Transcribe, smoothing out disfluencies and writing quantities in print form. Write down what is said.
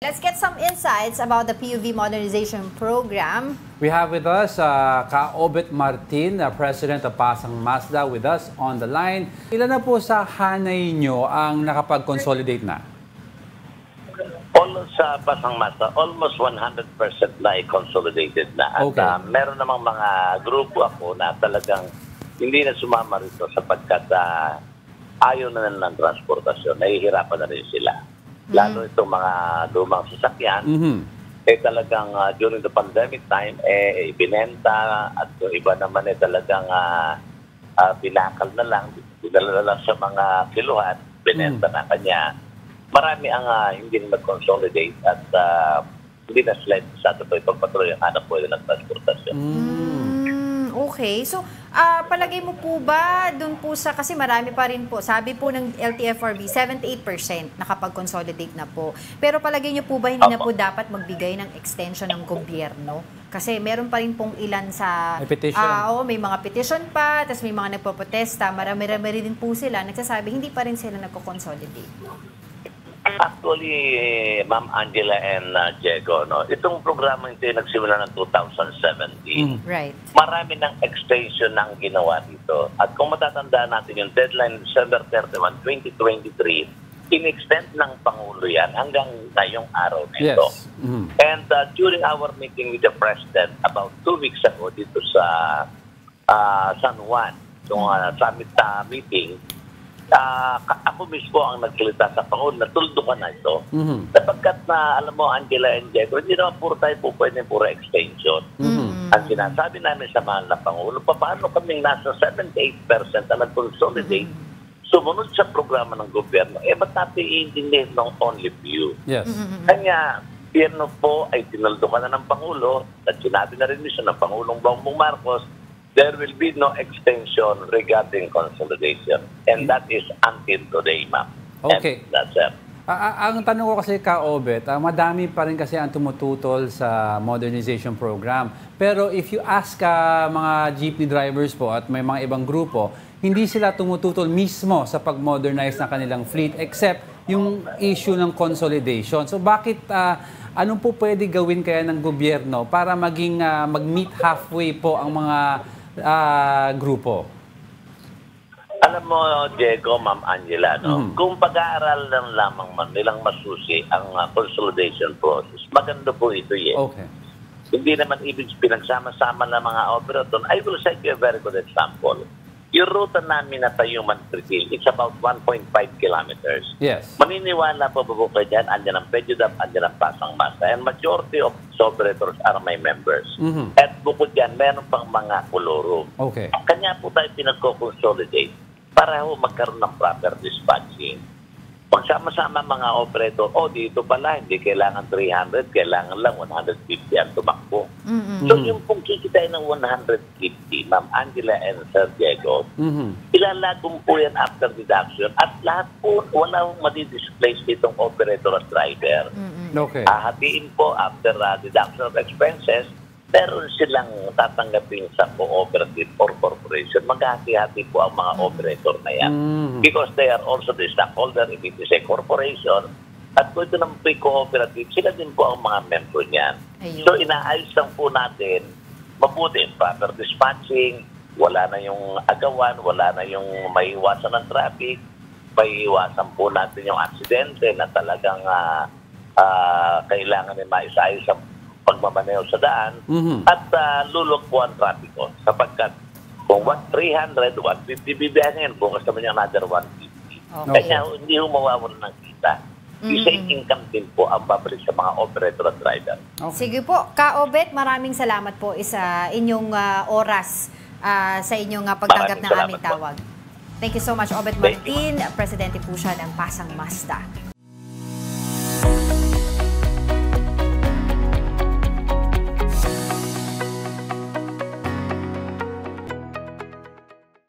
Let's get some insights about the PUV modernization program. We have with us Ka-Obet Martin, President of Pasang Mazda, with us on the line. Ilan na po sa hanay nyo ang nakapag-consolidate na? Sa Pasang Mazda, almost 100% na i-consolidated na. At Okay. Meron namang mga grupo ako na talagang hindi na sumama rito sapagkat ayaw na nila ng transportasyon. Nahihirapan na rin sila. Lalo itong mga lumang sasakyan, talagang during the pandemic time, ibinenta at yung iba naman talagang binakal na lang, dinala na lang sa mga kiluhan, binenta na kanya. Marami ang hindi na nag-consolidate at hindi na sila sa ito ipagpatuloy ang hanap po ng transportasyon. Okay. So, palagay mo po ba dun po sa, kasi marami pa rin po, sabi po ng LTFRB, 78% nakapag-consolidate na po. Pero palagay nyo po ba hindi na po dapat magbigay ng extension ng gobyerno? Kasi meron pa rin pong ilan sa... May petition. May mga petition pa, tapos may mga nagpo-protesta, marami-rami rin po sila, nagsasabi, hindi pa rin sila nagko-consolidate. Actually, Ma'am Angela and Diego, no, itong programa ito nagsimula ng 2017. Right. Marami ng extension ng ginawa dito. At kung matatandaan natin yung deadline December 31, 2023, in-extend ng Pangulo yan hanggang ngayong araw na ito. Yes. And during our meeting with the President about 2 weeks ago dito sa San Juan, yung summit meeting, ako mismo ang nagsalita sa Pangulo na tuldukan na ito. Sapagkat na, alam mo, Angela and Diego, hindi naman puro tayo po pwede puro extension. Ang sinasabi namin sa mahal na Pangulo, paano kaming nasa 78% na nag-consolidate, sumunod sa programa ng gobyerno, ba't natin i-indicate ng only few? Yes. Kanya, gobyerno po ay tinuldukan na ng Pangulo at sinabi na rin siya ng Pangulong Bongbong Marcos, there will be no extension regarding consolidation. And that is until today, ma'am. Okay. And that's it. Ang tanong ko kasi, Ka-Obet, madami pa rin kasi ang tumututol sa modernization program. Pero if you ask mga jeepney drivers po at may mga ibang grupo, hindi sila tumututol mismo sa pag-modernize ng kanilang fleet except yung issue ng consolidation. So bakit, anong po pwede gawin kaya ng gobyerno para maging mag-meet halfway po ang mga grupo? Alam mo, Diego, Ma'am Angela, no? Kung pag-aaral lang lamang man nilang masusi ang consolidation process, maganda po ito Okay. Hindi naman ibig pinagsama-sama ng mga operator. I will cite you a very good example. Yung ruta namin na Tayuman Tritil, it's about 1.5 kilometers. Yes. Maniniwala po po kayo dyan, andyan ang Pedudap, andyan ang Pasang Mazda, and majority of operators are my members. At bukod dyan, meron pang mga kolorum. Okay. Kanya po tayo pinagko-consolidate para ho magkaroon ng proper dispatching. Magsama-sama mga operator, dito pala, hindi kailangan 300, kailangan lang 150 ang tumakbo. So yung pong kikitain ng 150, Ma'am Angela and Sir Diego, ilalagong po yan after deduction at lahat po, wala hong madi-displace itong operator at driver. Okay. Hatiin po after deduction of expenses, meron silang tatanggapin sa cooperative or corporation. Maghati-hati po ang mga operator na yan. Because they are also the stockholder if it is a corporation. At kung ito naman po yung cooperative, sila din po ang mga member niyan. So inaayos lang po natin, mabuti, proper dispatching, wala na yung agawan, wala na yung maiiwasan ng traffic, maiiwasan po natin yung aksidente na talagang kailangan na maisayos sa pagmamaneho sa daan at lulok po ang trapiko sapagkat kung 300, 150 bibiyahin, bukas naman yung another 150. Kanya hindi ho mawawalan ng kita. Isang income din po ang babalik sa mga operator at driver. Sige po, Ka-Obet, maraming salamat po sa inyong oras sa inyong pagtanggap ng aming tawag. Thank you so much, Obet Martin, Presidente po siya ng Pasang Mazda.